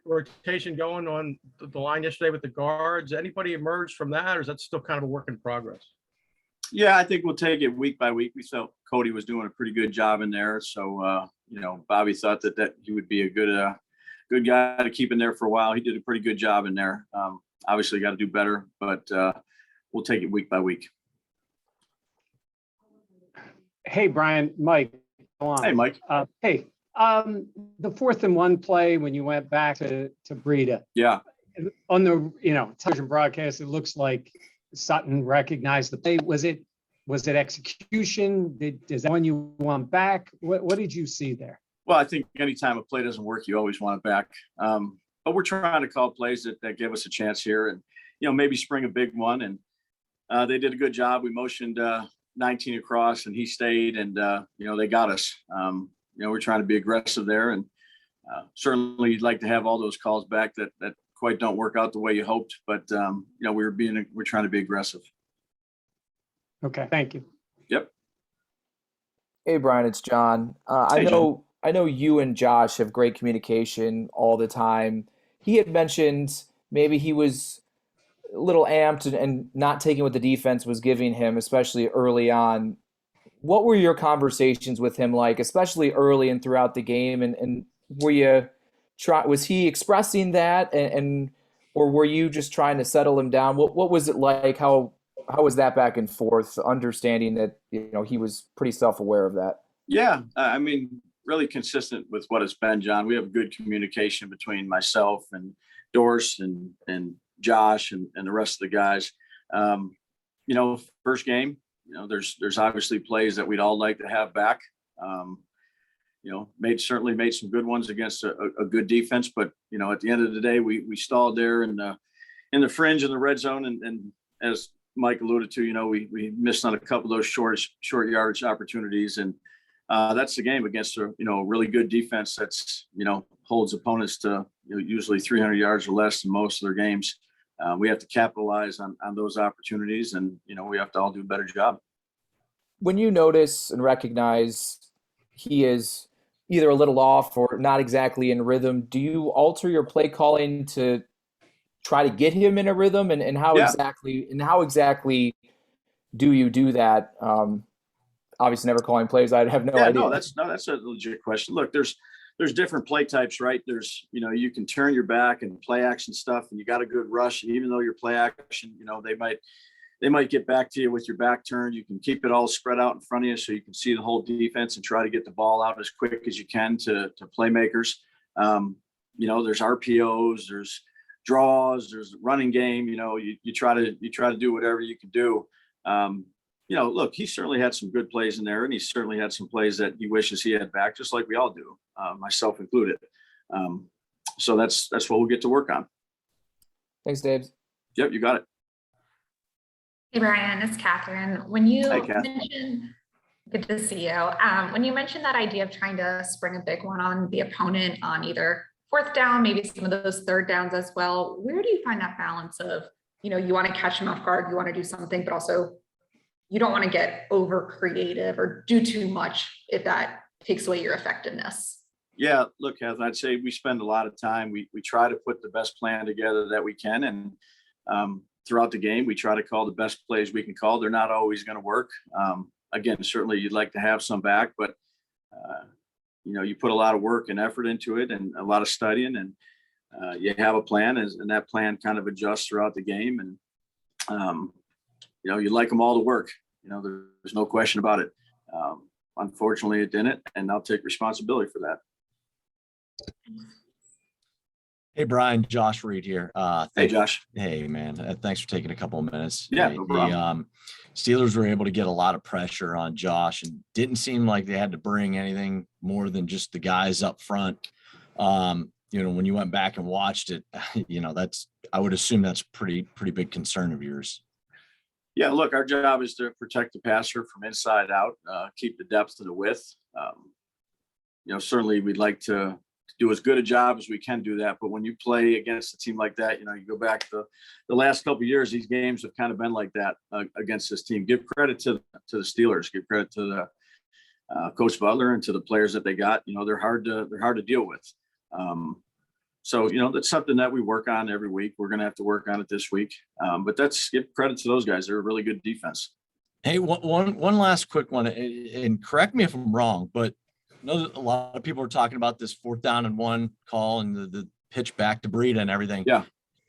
rotation going on the line yesterday with the guards. Anybody emerged from that, or is that still kind of a work in progress? Yeah, I think we'll take it week by week. We felt Cody was doing a pretty good job in there. So, Bobby thought that he would be a good guy to keep in there for a while. He did a pretty good job in there. Obviously got to do better, but we'll take it week by week. Hey, Brian, Mike. Go on. Hey, Mike. The 4th and 1 play when you went back to Breida. Yeah. On the television broadcast, it looks like Sutton recognized the play. Was it execution? Is that one you want back? What did you see there? Well, I think anytime a play doesn't work, you always want it back. But we're trying to call plays that give us a chance here, and maybe spring a big one. And they did a good job. We motioned 19 across, and he stayed, and they got us. We're trying to be aggressive there, and certainly you'd like to have all those calls back that quite don't work out the way you hoped. But we're trying to be aggressive. Okay, thank you. Yep. Hey, Brian, it's John. I know you and Josh have great communication all the time. He had mentioned maybe he was a little amped and not taking what the defense was giving him, especially early on. What were your conversations with him like, especially early and throughout the game? And was he expressing that, or were you just trying to settle him down? What was it like? How was that back and forth, understanding that he was pretty self-aware of that? Yeah, really consistent with what it's been, John. We have good communication between myself and Doris and Josh and the rest of the guys. First game, there's obviously plays that we'd all like to have back. Certainly made some good ones against a good defense, but at the end of the day, we stalled there in the fringe in the red zone, and as Mike alluded to, we missed on a couple of those short yardage opportunities, and that's the game against a really good defense that's holds opponents to usually 300 yards or less in most of their games. We have to capitalize on those opportunities, and we have to all do a better job. When you notice and recognize he is either a little off or not exactly in rhythm, do you alter your play calling to try to get him in a rhythm? And how exactly do you do that? Obviously never calling plays. I'd have no idea. No, that's a legit question. Look, there's different play types, right? There's, you can turn your back and play action stuff, and you got a good rush. And even though your play action, they might get back to you with your back turned. You can keep it all spread out in front of you so you can see the whole defense and try to get the ball out as quick as you can to playmakers. There's RPOs, there's draws, there's running game. You try to do whatever you can do. Look, he certainly had some good plays in there, and he certainly had some plays that he wishes he had back, just like we all do, myself included. So that's what we'll get to work on. Thanks, Dave. Yep, you got it. Hey, Brian, it's Catherine. When you Kath. mentioned, good to see you. When you mentioned that idea of trying to spring a big one on the opponent on either 4th down, maybe some of those 3rd downs as well, where do you find that balance of, you want to catch them off guard, you want to do something, but also you don't want to get over creative or do too much if that takes away your effectiveness? Yeah, look, Catherine, I'd say we spend a lot of time. We try to put the best plan together that we can, and throughout the game, we try to call the best plays we can call. They're not always going to work. Again, certainly you'd like to have some back, but you put a lot of work and effort into it, and a lot of studying, and you have a plan, and that plan kind of adjusts throughout the game. And you'd like them all to work. There's no question about it. Unfortunately, it didn't, and I'll take responsibility for that. Hey, Brian, Josh Reed here. Hey, Josh. Hey, man. Thanks for taking a couple of minutes. Yeah, no problem. The Steelers were able to get a lot of pressure on Josh, and didn't seem like they had to bring anything more than just the guys up front. When you went back and watched it, I would assume that's pretty big concern of yours. Yeah, look, our job is to protect the passer from inside out, keep the depth and the width. Certainly we'd like to do as good a job as we can do that. But when you play against a team like that, you go back to the last couple of years, these games have kind of been like that against this team. Give credit to the Steelers. Give credit to the Coach Butler and to the players that they got. They're hard to deal with. So, that's something that we work on every week. We're going to have to work on it this week. But that's give credit to those guys. They're a really good defense. Hey, one last quick one, and correct me if I'm wrong, but I know that a lot of people are talking about this 4th down and 1 call and the pitch back to Breida and everything. Yeah.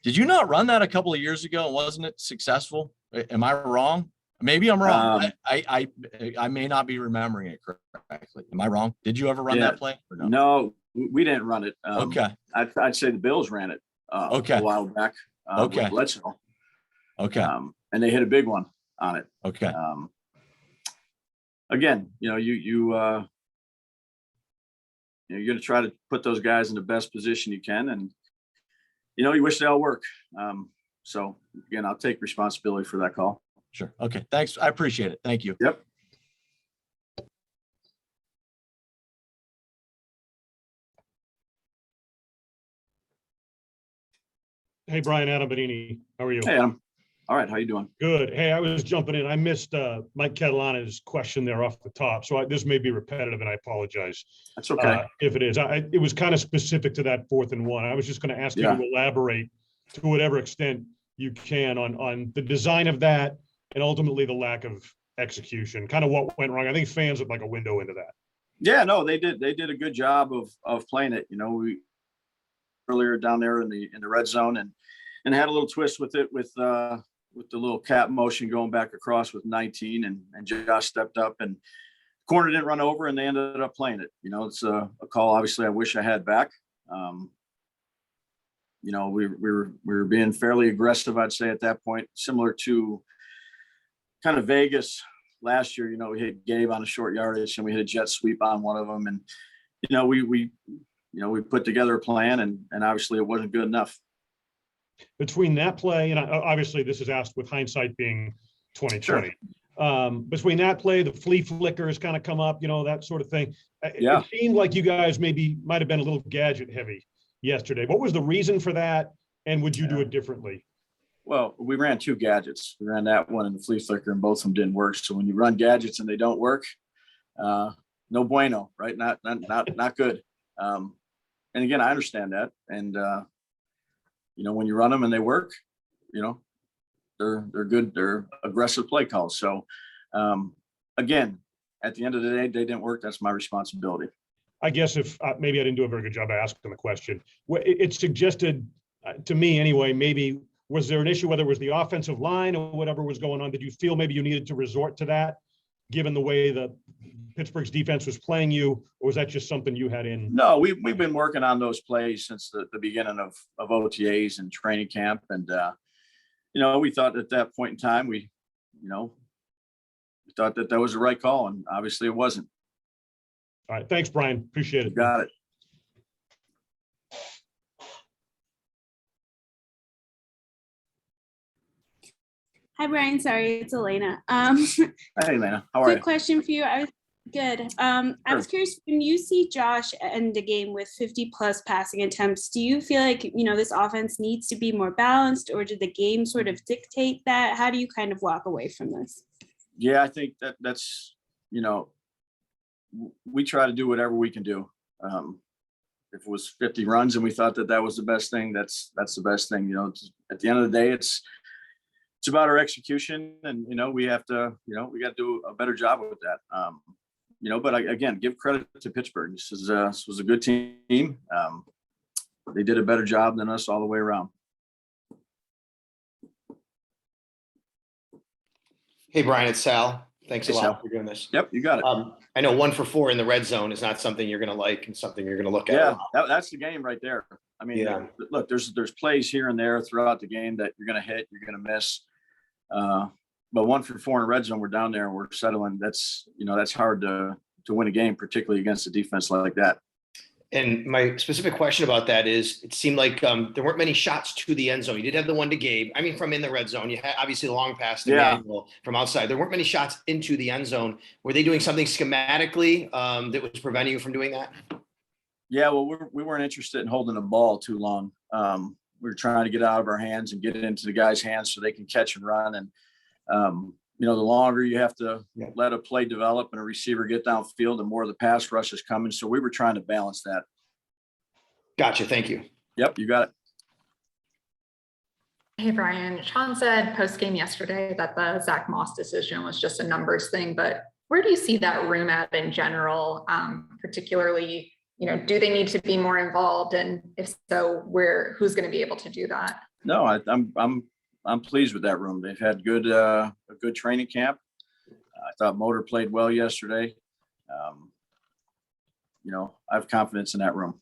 Did you not run that a couple of years ago? And wasn't it successful? Am I wrong? Maybe I'm wrong. I may not be remembering it correctly. Am I wrong? Did you ever run that play? Or no? No, we didn't run it. Okay. I'd say the Bills ran it Okay. a while back. Okay. With Bledsoe. Okay. And they hit a big one on it. Okay. Again, you're going to try to put those guys in the best position you can, and you wish they all work. So again, I'll take responsibility for that call. Sure. Okay. Thanks. I appreciate it. Thank you. Yep. Hey, Brian, Adam Benini. How are you? Hey, Adam. All right. How you doing? Good. Hey, I was jumping in. I missed Mike Catalana's question there off the top. So this may be repetitive and I apologize. That's okay. If it is. It was kind of specific to that 4th and 1. I was just going to ask you to elaborate to whatever extent you can on the design of that and ultimately the lack of execution, kind of what went wrong. I think fans would like a window into that. Yeah, no, they did a good job of playing it. We earlier down there in the red zone and had a little twist with it with the little cap motion going back across with 19 and Josh stepped up and corner didn't run over and they ended up playing it. It's a call obviously I wish I had back. We were being fairly aggressive, I'd say at that point, similar to kind of Vegas last year. We hit Gabe on a short yardage and we hit a jet sweep on one of them. And, we put together a plan and obviously it wasn't good enough. Between that play, and obviously this is asked with hindsight being 2020. Sure. Between that play, the flea flickers kind of come up, that sort of thing. Yeah. It seemed like you guys might have been a little gadget heavy yesterday. What was the reason for that? And would you do it differently? Well, we ran 2 gadgets. We ran that one and the flea flicker and both of them didn't work. So when you run gadgets and they don't work, no bueno, right? Not good. And again, I understand that. And, when you run them and they work, they're good. They're aggressive play calls. So, again, at the end of the day, they didn't work. That's my responsibility. I guess if maybe I didn't do a very good job of asking the question. It suggested to me anyway, maybe was there an issue, whether it was the offensive line or whatever was going on? Did you feel maybe you needed to resort to that given the way that Pittsburgh's defense was playing you, or was that just something you had in? No, we've been working on those plays since the beginning of OTAs and training camp. And, we thought at that point in time, we thought that was the right call. And obviously it wasn't. All right. Thanks, Brian. Appreciate it. Got it. Hi, Brian. Sorry, it's Elena. Hey, Elena. How are you? Quick question for you. I was good. I was curious, when you see Josh end the game with 50+ passing attempts, do you feel like, this offense needs to be more balanced, or did the game sort of dictate that? How do you kind of walk away from this? Yeah, I think that's, we try to do whatever we can do. If it was 50 runs and we thought that was the best thing, that's the best thing. At the end of the day, it's about our execution, and we have to, we got to do a better job with that. But again, give credit to Pittsburgh. This was a good team. They did a better job than us all the way around. Hey, Brian, it's Sal. Thanks a Hey, lot Sal. for doing this. Yep, you got it. I know 1 for 4 in the red zone is not something you're going to like and something you're going to look at. Yeah, that's the game right there. I mean, Yeah. Look, there's plays here and there throughout the game that you're going to hit, you're going to miss. But 1 for 4 in the red zone, we're down there and we're settling. That's hard to win a game, particularly against a defense like that. And my specific question about that is, it seemed like there weren't many shots to the end zone. You did have the one to Gabe. I mean, from in the red zone, you had obviously the long pass to Manuel from outside. There weren't many shots into the end zone. Were they doing something schematically that was preventing you from doing that? Yeah, well, we weren't interested in holding the ball too long. We were trying to get out of our hands and get it into the guys' hands so they can catch and run. And, the longer you have to let a play develop and a receiver get downfield, the more the pass rush is coming. So we were trying to balance that. Gotcha. Thank you. Yep, you got it. Hey, Brian, Sean said post-game yesterday that the Zach Moss decision was just a numbers thing, but where do you see that room at in general? Particularly, do they need to be more involved? And if so, who's going to be able to do that? No, I'm pleased with that room. They've had a good training camp. I thought Motor played well yesterday. I have confidence in that room.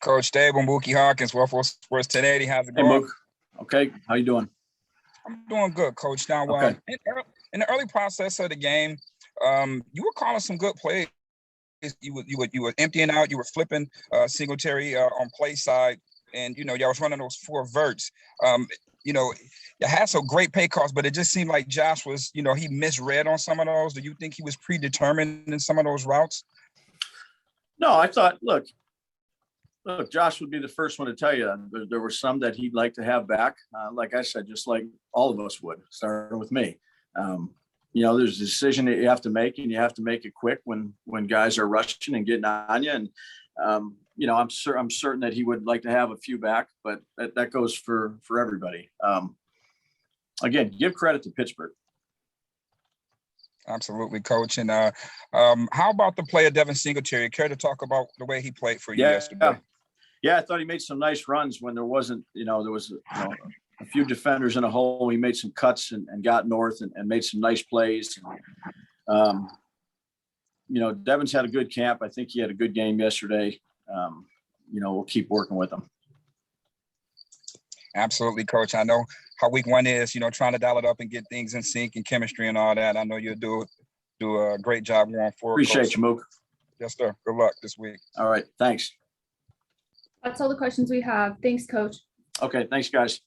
Coach Daboll, Mookie Hawkins, Waffle Sports 1080. How's it Hey, going? Mook. Okay, how you doing? I'm doing good, Coach. Now, Okay. in the early process of the game, you were calling some good plays. You were emptying out. You were flipping Singletary on play side, and y'all was running those 4 verts. You had some great pay calls, but it just seemed like Josh was, he misread on some of those. Do you think he was predetermined in some of those routes? No, I thought, look, Josh would be the first one to tell you there were some that he'd like to have back. Like I said, just like all of us would, starting with me. There's a decision that you have to make, and you have to make it quick when guys are rushing and getting on you. And I'm certain that he would like to have a few back, but that goes for everybody. Again, give credit to Pittsburgh. Absolutely, Coach. And how about the play of Devin Singletary? Care to talk about the way he played for you yesterday? Yeah, I thought he made some nice runs when there wasn't, there was a few defenders in a hole. He made some cuts and got north and made some nice plays. Devin's had a good camp. I think he had a good game yesterday. We'll keep working with him. Absolutely, Coach. I know how week 1 is, trying to dial it up and get things in sync and chemistry and all that. I know you'll do a great job going forward. Appreciate Coach. you, Mook. Yes, sir. Good luck this week. All right. Thanks. That's all the questions we have. Thanks, Coach. Okay. Thanks, guys.